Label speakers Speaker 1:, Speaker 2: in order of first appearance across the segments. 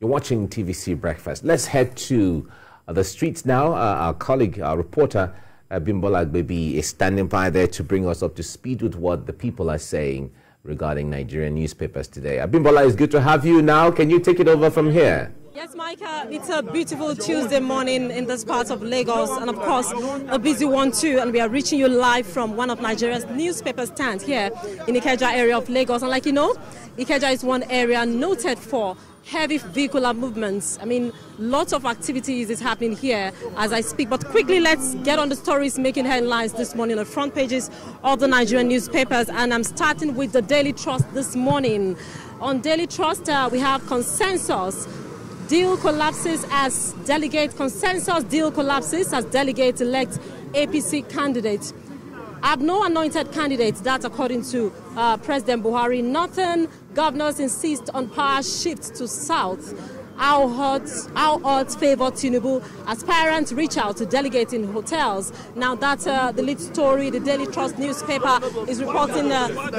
Speaker 1: You're watching TVC Breakfast. Let's head to the streets now. Our colleague, our reporter, Bimbola Agbebi is standing by there to bring us up to speed with what the people are saying regarding Nigerian newspapers today. Bimbola, it's good to have you now. Can you take it over from here?
Speaker 2: Yes, Micah, it's a beautiful Tuesday morning in this part of Lagos, and of course, a busy one too. And we are reaching you live from one of Nigeria's newspaper stands here in Ikeja area of Lagos. And like you know, Ikeja is one area noted for heavy vehicular movements. I mean, lots of activities is happening here as I speak. But quickly, let's get on the stories making headlines this morning on the front pages of the Nigerian newspapers. And I'm starting with the Daily Trust this morning. On Daily Trust, we have consensus. Deal collapses as delegate. Consensus deal collapses as delegate elect APC candidate. I have no anointed candidates. That's according to President Buhari. Northern governors insist on power shift to south. Our odds favor Tinubu. Aspirants reach out to delegates in hotels. Now that's the lead story. The Daily Trust newspaper is reporting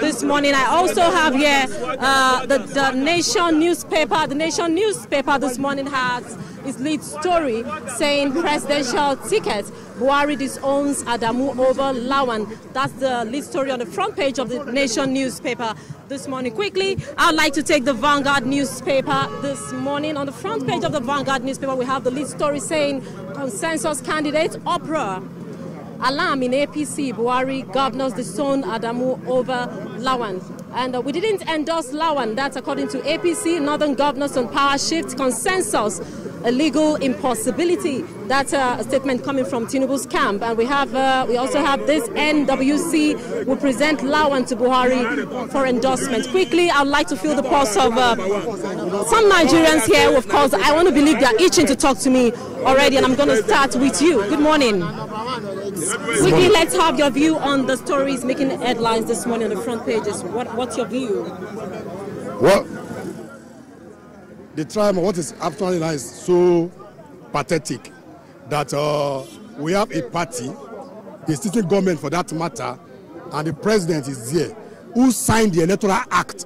Speaker 2: this morning. I also have here the Nation newspaper. The Nation newspaper this morning has its lead story saying presidential ticket. Buhari disowns Adamu over Lawan. That's the lead story on the front page of the Nation newspaper this morning. Quickly, I'd like to take the Vanguard newspaper this morning. On the front page of the Vanguard newspaper, we have the lead story saying consensus candidate uproar. Alarm in APC, Buhari governors disown Adamu over Lawan. And we didn't endorse Lawan. That's according to APC. Northern governors on power shift. Consensus, a legal impossibility. That's a statement coming from Tinubu's camp. And we also have this NWC will present Lawan to Buhari for endorsement. Quickly, I'd like to feel the pulse of some Nigerians here. Of course, I want to believe they're itching to talk to me already, and I'm going to start with you. Good morning. Quickly, let's have your view on the stories making headlines this morning on the front pages. What's your view?
Speaker 3: Well, the trial of what is happening now is so pathetic that we have a party, the sitting government for that matter, and the president is there, who signed the Electoral Act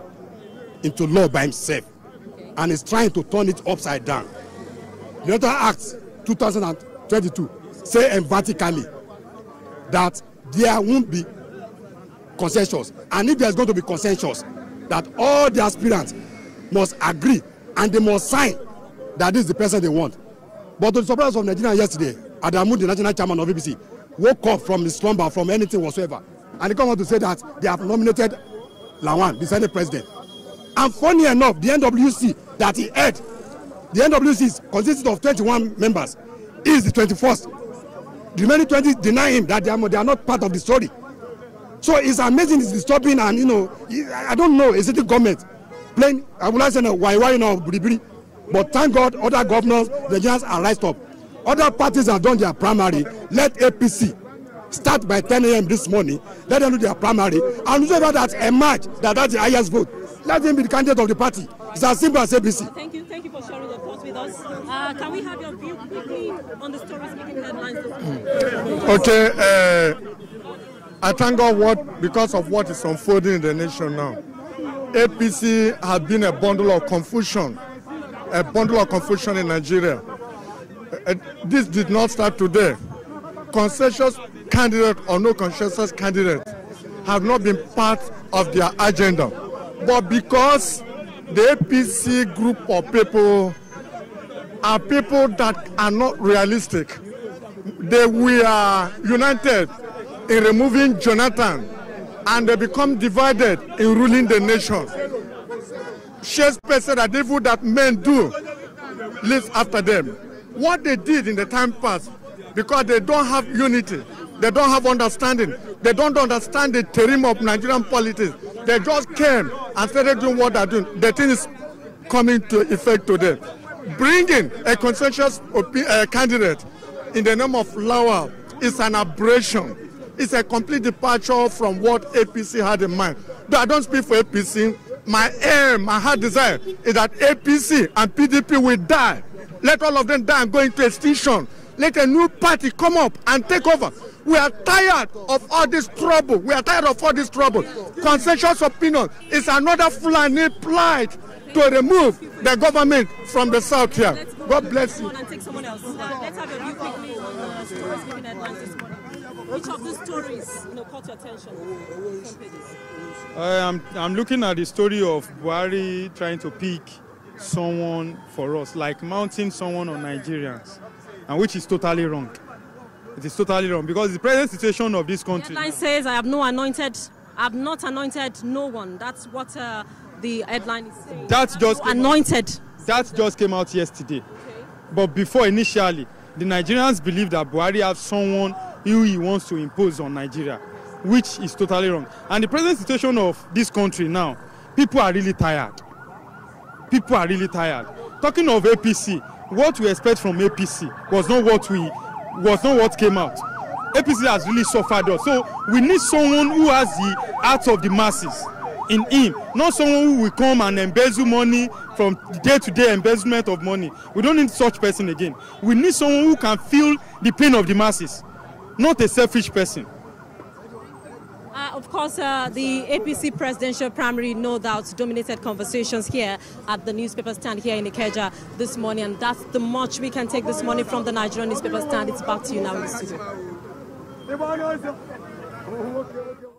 Speaker 3: into law by himself and is trying to turn it upside down. The Electoral Act 2022 say emphatically that there won't be consensus, and if there's going to be consensus, that all the aspirants must agree and they must sign that this is the person they want. But to the surprise of Nigeria yesterday, Adamu, the national chairman of APC, woke up from the slumber from anything whatsoever, and he come out to say that they have nominated Lawan, the Senate president. And funny enough, the NWC that he had, the NWC consists of 21 members, is the 21st. The remaining 20 deny him that they are not part of the story. So it's amazing, it's disturbing, and you know, I don't know, is it the government playing, I would like to say, why now, Buribiri? But thank God, other governors, the Nigerians are rised up. Other parties have done their primary. Let APC start by 10 a.m. this morning. Let them do their primary. And whoever that emerge, that's the highest vote, let them be the candidate of the party. It's as simple as APC.
Speaker 2: Thank you for sharing your thoughts with us. Can we have your view quickly on the stories making headlines this morning?
Speaker 4: Okay, I thank God because of what is unfolding in the nation now. APC has been a bundle of confusion in Nigeria. This did not start today. Consensus candidate or no consensus candidate have not been part of their agenda. But because the APC group of people are people that are not realistic, they were united in removing Jonathan, and they become divided in ruling the nation. Shakespeare said that evil that men do lives after them. What they did in the time past, because they don't have unity, they don't have understanding, they don't understand the terrain of Nigerian politics, they just came and started doing what they're doing. The thing is coming to effect today. Bringing a consensus candidate in the name of Lawan is an aberration. It's a complete departure from what APC had in mind. Though I don't speak for APC, my aim, my heart desire is that APC and PDP will die. Let all of them die and go into extinction. Let a new party come up and take over. We are tired of all this trouble. Consensus opinion is another Fulani plight. to remove the government from the south here. God bless you.
Speaker 2: And take someone else. Let's have a view quickly on the stories making headlines this morning. Which of these stories, caught your attention?
Speaker 5: I'm looking at the story of Buhari trying to pick someone for us, like mounting someone on Nigerians, and which is totally wrong. It is totally wrong because the present situation of this country.
Speaker 2: The headline says, I have not anointed no one. That's what the headline is saying.
Speaker 5: That's just
Speaker 2: anointed.
Speaker 5: That just came out yesterday. Okay. But before, initially, the Nigerians believe that Buhari has someone who he wants to impose on Nigeria, which is totally wrong. And the present situation of this country now, people are really tired. People are really tired. Talking of APC, what we expect from APC was not what came out. APC has really suffered us. So we need someone who has the heart of the masses in him, not someone who will come and embezzle money from day-to-day embezzlement of money. We don't need such person again. We need someone who can feel the pain of the masses, not a selfish person.
Speaker 2: Of course, the APC presidential primary no doubt dominated conversations here at the newspaper stand here in Ikeja this morning, and that's the much we can take this morning from the Nigerian newspaper stand. It's back to you now in the studio.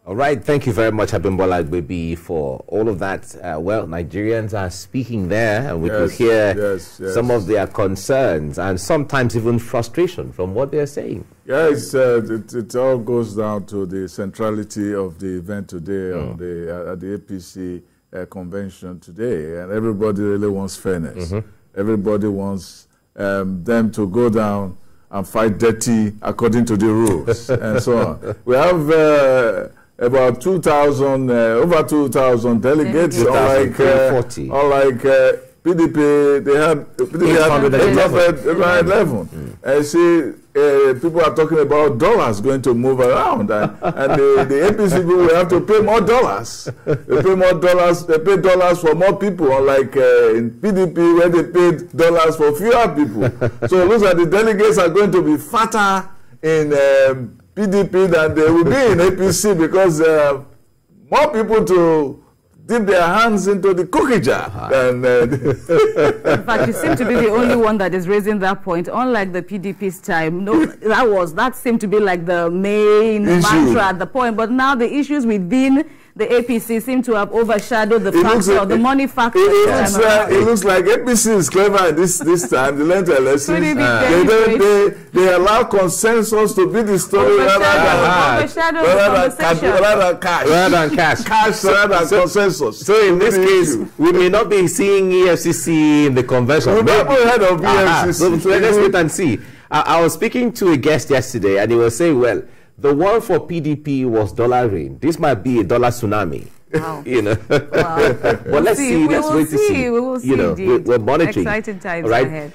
Speaker 1: All right, thank you very much, Abimbola Agbebi, for all of that. Well, Nigerians are speaking there, and we could hear some of their concerns and sometimes even frustration from what they're saying.
Speaker 6: Yes, it all goes down to the centrality of the event today on at the APC convention today, and everybody really wants fairness. Everybody wants them to go down and fight dirty according to the rules and so on. We have about 2,000, over 2,000 delegates, unlike PDP, they had 811. And see, people are talking about dollars going to move around, and the APC people will have to pay more dollars. They pay more dollars. They pay dollars for more people, unlike in PDP where they paid dollars for fewer people. So it looks like the delegates are going to be fatter in PDP than they will be in APC because more people to dip their hands into the cookie jar. In
Speaker 7: fact, you seem to be the only one that is raising that point. Unlike the PDP's time, that seemed to be like the main mantra at the point. But now the issues within the APC seem to have overshadowed the factor of the money factor.
Speaker 6: It looks like APC is clever this time. They learned their lessons. They allow consensus to be the story rather than cash. Cash rather than consensus.
Speaker 1: So in this case, we may not be seeing EFCC in the convention.
Speaker 6: We've never heard of EFCC.
Speaker 1: So let's wait and see. I was speaking to a guest yesterday, and he was saying, well, the one for PDP was dollar rain. This might be a dollar tsunami.
Speaker 7: Wow.
Speaker 1: But let's see. Let's wait to see.
Speaker 7: We will see.
Speaker 1: We're monitoring.
Speaker 7: Exciting times
Speaker 1: right?
Speaker 7: ahead.